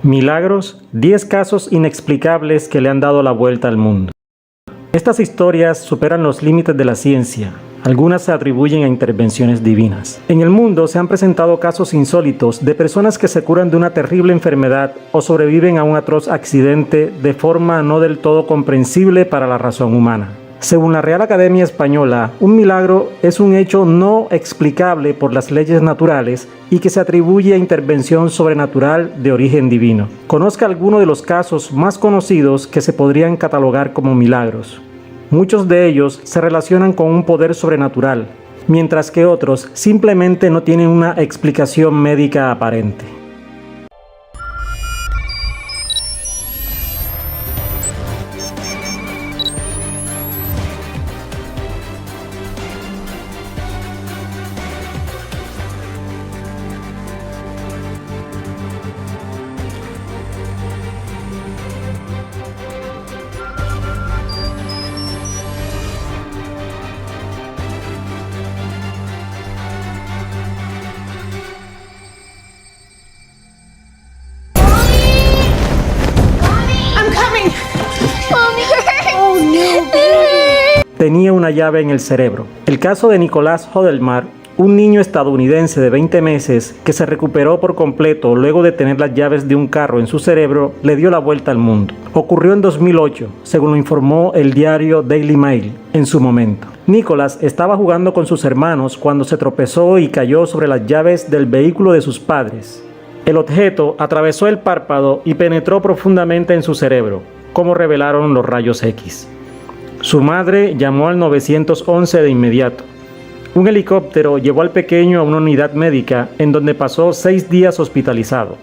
Milagros, 10 casos inexplicables que le han dado la vuelta al mundo. Estas historias superan los límites de la ciencia. Algunas se atribuyen a intervenciones divinas. En el mundo se han presentado casos insólitos de personas que se curan de una terrible enfermedad o sobreviven a un atroz accidente de forma no del todo comprensible para la razón humana. Según la Real Academia Española, un milagro es un hecho no explicable por las leyes naturales y que se atribuye a intervención sobrenatural de origen divino. Conozca algunos de los casos más conocidos que se podrían catalogar como milagros. Muchos de ellos se relacionan con un poder sobrenatural, mientras que otros simplemente no tienen una explicación médica aparente. Tenía una llave en el cerebro. El caso de Nicolás Hodelmar, un niño estadounidense de 20 meses que se recuperó por completo luego de tener las llaves de un carro en su cerebro, le dio la vuelta al mundo. Ocurrió en 2008, según lo informó el diario Daily Mail en su momento. Nicolás estaba jugando con sus hermanos cuando se tropezó y cayó sobre las llaves del vehículo de sus padres. El objeto atravesó el párpado y penetró profundamente en su cerebro, como revelaron los rayos X. Su madre llamó al 911 de inmediato. Un helicóptero llevó al pequeño a una unidad médica en donde pasó 6 días hospitalizado.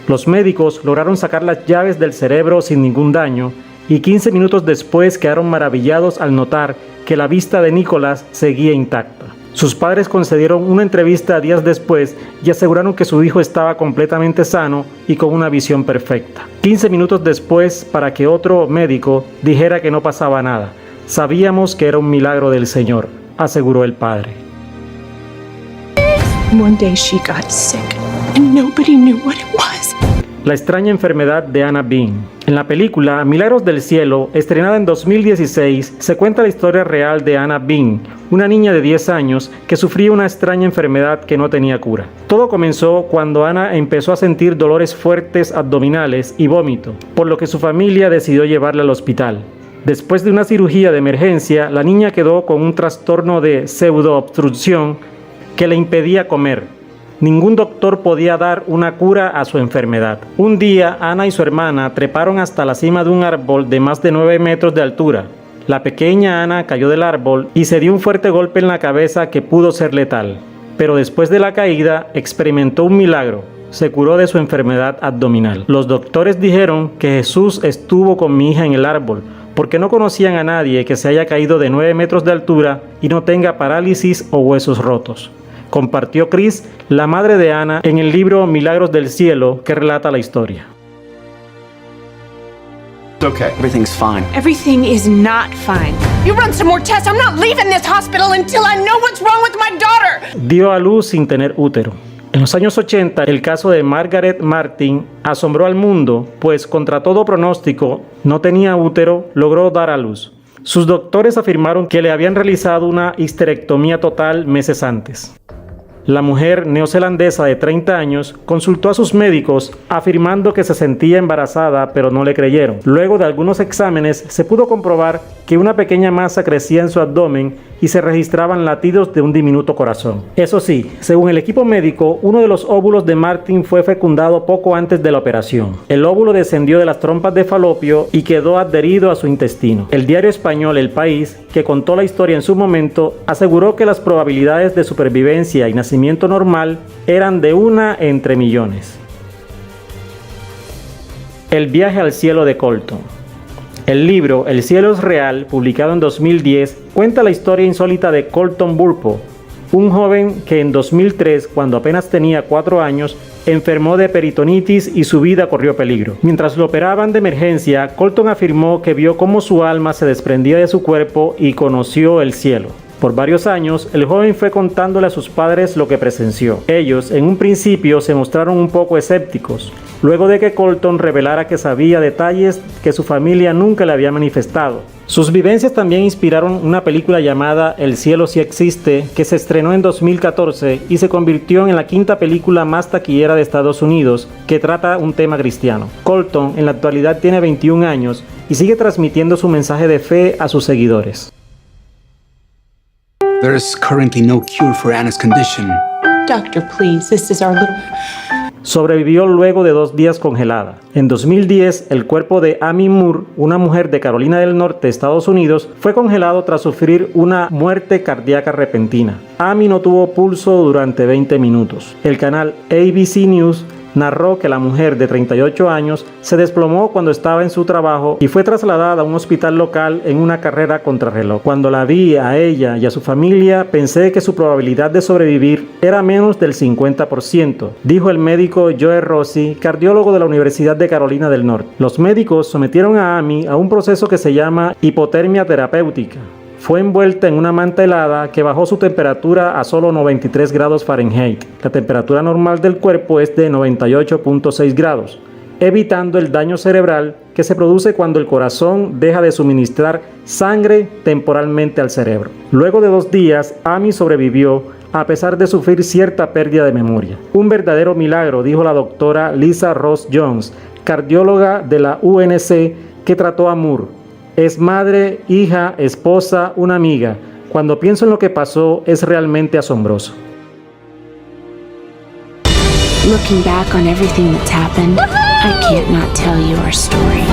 Los médicos lograron sacar las llaves del cerebro sin ningún daño y 15 minutos después quedaron maravillados al notar que la vista de Nicolás seguía intacta. Sus padres concedieron una entrevista días después y aseguraron que su hijo estaba completamente sano y con una visión perfecta. 15 minutos después, para que otro médico dijera que no pasaba nada. Sabíamos que era un milagro del Señor, aseguró el padre. One day she got sick and nobody knew what it was. La extraña enfermedad de Anna Bean. En la película Milagros del Cielo, estrenada en 2016, se cuenta la historia real de Anna Bean, una niña de 10 años que sufría una extraña enfermedad que no tenía cura. Todo comenzó cuando Anna empezó a sentir dolores fuertes abdominales y vómito, por lo que su familia decidió llevarla al hospital. Después de una cirugía de emergencia, la niña quedó con un trastorno de pseudoobstrucción que le impedía comer. Ningún doctor podía dar una cura a su enfermedad. Un día, Ana y su hermana treparon hasta la cima de un árbol de más de 9 metros de altura. La pequeña Ana cayó del árbol y se dio un fuerte golpe en la cabeza que pudo ser letal. Pero después de la caída, experimentó un milagro. Se curó de su enfermedad abdominal. Los doctores dijeron que Jesús estuvo con mi hija en el árbol, porque no conocían a nadie que se haya caído de 9 metros de altura y no tenga parálisis o huesos rotos. Compartió Chris, la madre de Ana, en el libro Milagros del Cielo, que relata la historia. It's okay. Everything's fine. Everything is not fine. You run some more tests. I'm not leaving this hospital until I know what's wrong with my daughter. Dio a luz sin tener útero. En los años 80, el caso de Margaret Martin asombró al mundo, pues contra todo pronóstico, no tenía útero, logró dar a luz. Sus doctores afirmaron que le habían realizado una histerectomía total meses antes. La mujer neozelandesa de 30 años consultó a sus médicos afirmando que se sentía embarazada, pero no le creyeron. Luego de algunos exámenes se pudo comprobar que una pequeña masa crecía en su abdomen y se registraban latidos de un diminuto corazón. Eso sí, según el equipo médico, uno de los óvulos de Martin fue fecundado poco antes de la operación. El óvulo descendió de las trompas de Falopio y quedó adherido a su intestino. El diario español El País, que contó la historia en su momento, aseguró que las probabilidades de supervivencia y nacimiento normal eran de 1 entre millones. El viaje al cielo de Colton. El libro El cielo es real, publicado en 2010, cuenta la historia insólita de Colton Burpo, un joven que en 2003, cuando apenas tenía 4 años, enfermó de peritonitis y su vida corrió peligro. Mientras lo operaban de emergencia, Colton afirmó que vio cómo su alma se desprendía de su cuerpo y conoció el cielo. Por varios años, el joven fue contándole a sus padres lo que presenció. Ellos, en un principio, se mostraron un poco escépticos, luego de que Colton revelara que sabía detalles que su familia nunca le había manifestado. Sus vivencias también inspiraron una película llamada El cielo sí existe, que se estrenó en 2014 y se convirtió en la quinta película más taquillera de Estados Unidos que trata un tema cristiano. Colton en la actualidad tiene 21 años y sigue transmitiendo su mensaje de fe a sus seguidores. There is currently no cure for Anna's condition. Doctor, please, this is our little... Sobrevivió luego de 2 días congelada. En 2010, el cuerpo de Amy Moore, una mujer de Carolina del Norte, Estados Unidos, fue congelado tras sufrir una muerte cardíaca repentina. Amy no tuvo pulso durante 20 minutos. El canal ABC News narró que la mujer de 38 años se desplomó cuando estaba en su trabajo y fue trasladada a un hospital local en una carrera contrarreloj. Cuando la vi a ella y a su familia, pensé que su probabilidad de sobrevivir era menos del 50%, dijo el médico Joe Rossi, cardiólogo de la Universidad de Carolina del Norte. Los médicos sometieron a Amy a un proceso que se llama hipotermia terapéutica. Fue envuelta en una manta helada que bajó su temperatura a solo 93 grados Fahrenheit. La temperatura normal del cuerpo es de 98.6 grados, evitando el daño cerebral que se produce cuando el corazón deja de suministrar sangre temporalmente al cerebro. Luego de 2 días, Amy sobrevivió a pesar de sufrir cierta pérdida de memoria. Un verdadero milagro, dijo la doctora Lisa Ross Jones, cardióloga de la UNC que trató a Moore. Es madre, hija, esposa, una amiga. Cuando pienso en lo que pasó, es realmente asombroso. Looking back on everything that's happened, I can't not tell you our story.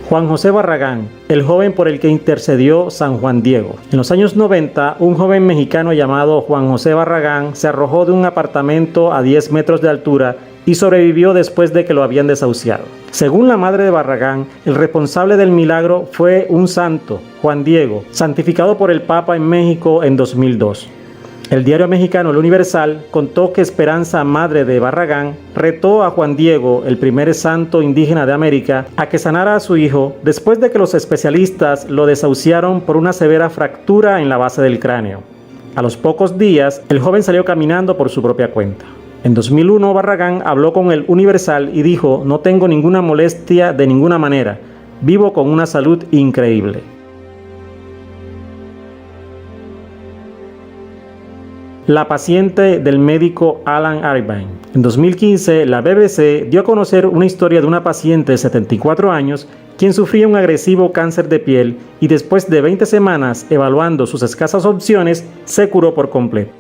Juan José Barragán, el joven por el que intercedió San Juan Diego. En los años 90, un joven mexicano llamado Juan José Barragán se arrojó de un apartamento a 10 metros de altura y sobrevivió después de que lo habían desahuciado. Según la madre de Barragán, el responsable del milagro fue un santo, Juan Diego, santificado por el Papa en México en 2002. El diario mexicano El Universal contó que Esperanza, madre de Barragán, retó a Juan Diego, el primer santo indígena de América, a que sanara a su hijo después de que los especialistas lo desahuciaron por una severa fractura en la base del cráneo. A los pocos días, el joven salió caminando por su propia cuenta. En 2001, Barragán habló con El Universal y dijo: "No tengo ninguna molestia de ninguna manera. Vivo con una salud increíble". La paciente del médico Alan Irvine. En 2015, la BBC dio a conocer una historia de una paciente de 74 años quien sufría un agresivo cáncer de piel y después de 20 semanas evaluando sus escasas opciones, se curó por completo.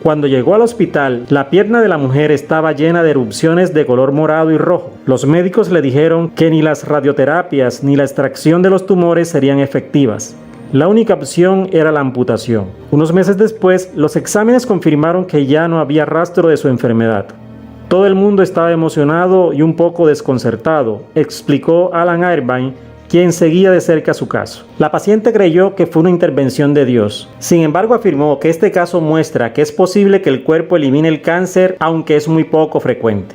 Cuando llegó al hospital, la pierna de la mujer estaba llena de erupciones de color morado y rojo. Los médicos le dijeron que ni las radioterapias ni la extracción de los tumores serían efectivas. La única opción era la amputación. Unos meses después, los exámenes confirmaron que ya no había rastro de su enfermedad. Todo el mundo estaba emocionado y un poco desconcertado, explicó Alan Irvine, quien seguía de cerca su caso. La paciente creyó que fue una intervención de Dios. Sin embargo, afirmó que este caso muestra que es posible que el cuerpo elimine el cáncer, aunque es muy poco frecuente.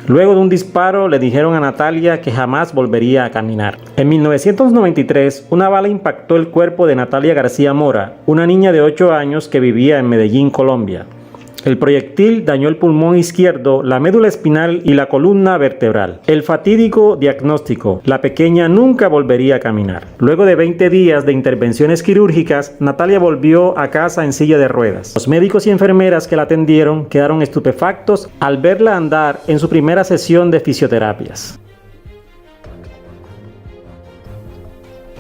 Luego de un disparo, le dijeron a Natalia que jamás volvería a caminar. En 1993, una bala impactó el cuerpo de Natalia García Mora, una niña de 8 años que vivía en Medellín, Colombia. El proyectil dañó el pulmón izquierdo, la médula espinal y la columna vertebral. El fatídico diagnóstico: la pequeña nunca volvería a caminar. Luego de 20 días de intervenciones quirúrgicas, Natalia volvió a casa en silla de ruedas. Los médicos y enfermeras que la atendieron quedaron estupefactos al verla andar en su primera sesión de fisioterapias.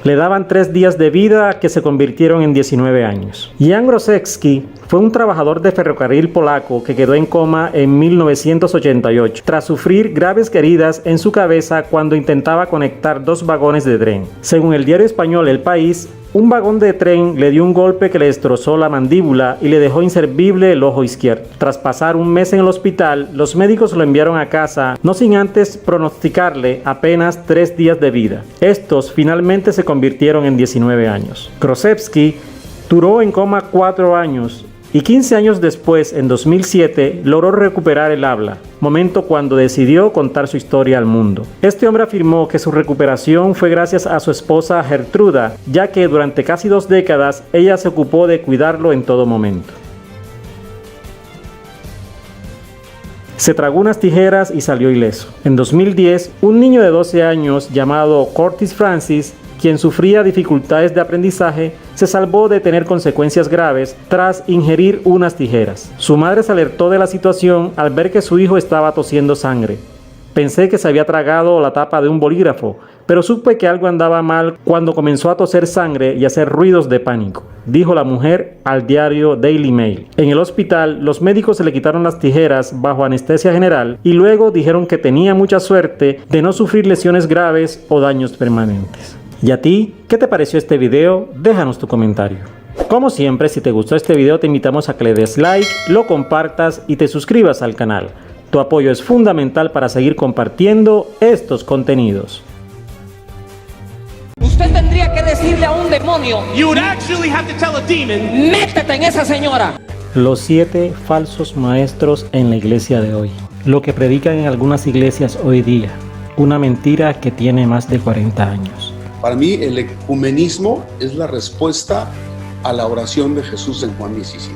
Le daban 3 días de vida que se convirtieron en 19 años. Jan Grosecki fue un trabajador de ferrocarril polaco que quedó en coma en 1988 tras sufrir graves heridas en su cabeza cuando intentaba conectar 2 vagones de tren. Según el diario español El País, un vagón de tren le dio un golpe que le destrozó la mandíbula y le dejó inservible el ojo izquierdo. Tras pasar un mes en el hospital, los médicos lo enviaron a casa, no sin antes pronosticarle apenas 3 días de vida. Estos finalmente se convirtieron en 19 años. Grosecki duró en coma 4 años y 15 años después, en 2007, logró recuperar el habla, momento cuando decidió contar su historia al mundo. Este hombre afirmó que su recuperación fue gracias a su esposa Gertruda, ya que durante casi 2 décadas ella se ocupó de cuidarlo en todo momento. Se tragó unas tijeras y salió ileso. En 2010, un niño de 12 años llamado Curtis Francis, quien sufría dificultades de aprendizaje, se salvó de tener consecuencias graves tras ingerir unas tijeras. Su madre se alertó de la situación al ver que su hijo estaba tosiendo sangre. Pensé que se había tragado la tapa de un bolígrafo, pero supe que algo andaba mal cuando comenzó a toser sangre y hacer ruidos de pánico, dijo la mujer al diario Daily Mail. En el hospital, los médicos se le quitaron las tijeras bajo anestesia general y luego dijeron que tenía mucha suerte de no sufrir lesiones graves o daños permanentes. ¿Y a ti? ¿Qué te pareció este video? Déjanos tu comentario. Como siempre, si te gustó este video, te invitamos a que le des like, lo compartas y te suscribas al canal. Tu apoyo es fundamental para seguir compartiendo estos contenidos. Usted tendría que decirle a un demonio, You would actually have to tell a demon, métete en esa señora. Los 7 falsos maestros en la iglesia de hoy. Lo que predican en algunas iglesias hoy día. Una mentira que tiene más de 40 años. Para mí el ecumenismo es la respuesta a la oración de Jesús en Juan 17.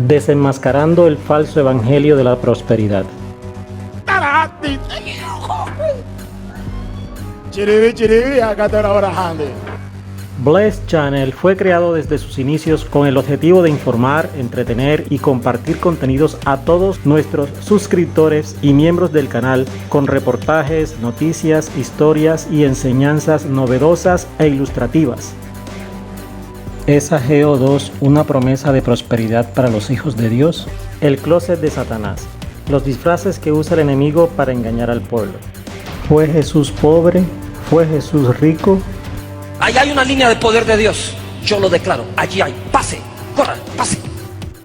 Desenmascarando el falso evangelio de la prosperidad. Blessed Channel fue creado desde sus inicios con el objetivo de informar, entretener y compartir contenidos a todos nuestros suscriptores y miembros del canal con reportajes, noticias, historias y enseñanzas novedosas e ilustrativas. ¿Es Ageo 2 una promesa de prosperidad para los hijos de Dios? El closet de Satanás. Los disfraces que usa el enemigo para engañar al pueblo. ¿Fue Jesús pobre? ¿Fue Jesús rico? Ahí hay una línea de poder de Dios. Yo lo declaro. Allí hay. Pase. Corra. Pase.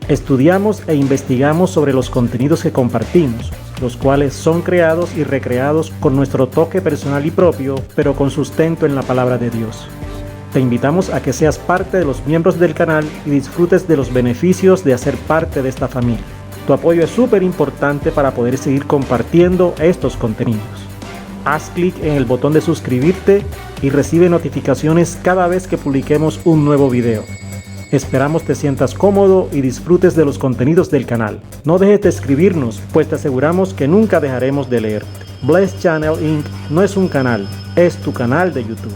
Estudiamos e investigamos sobre los contenidos que compartimos, los cuales son creados y recreados con nuestro toque personal y propio, pero con sustento en la palabra de Dios. Te invitamos a que seas parte de los miembros del canal y disfrutes de los beneficios de hacer parte de esta familia. Tu apoyo es súper importante para poder seguir compartiendo estos contenidos. Haz clic en el botón de suscribirte y recibe notificaciones cada vez que publiquemos un nuevo video. Esperamos te sientas cómodo y disfrutes de los contenidos del canal. No dejes de escribirnos, pues te aseguramos que nunca dejaremos de leerte. Blessed Channel Inc. no es un canal, es tu canal de YouTube.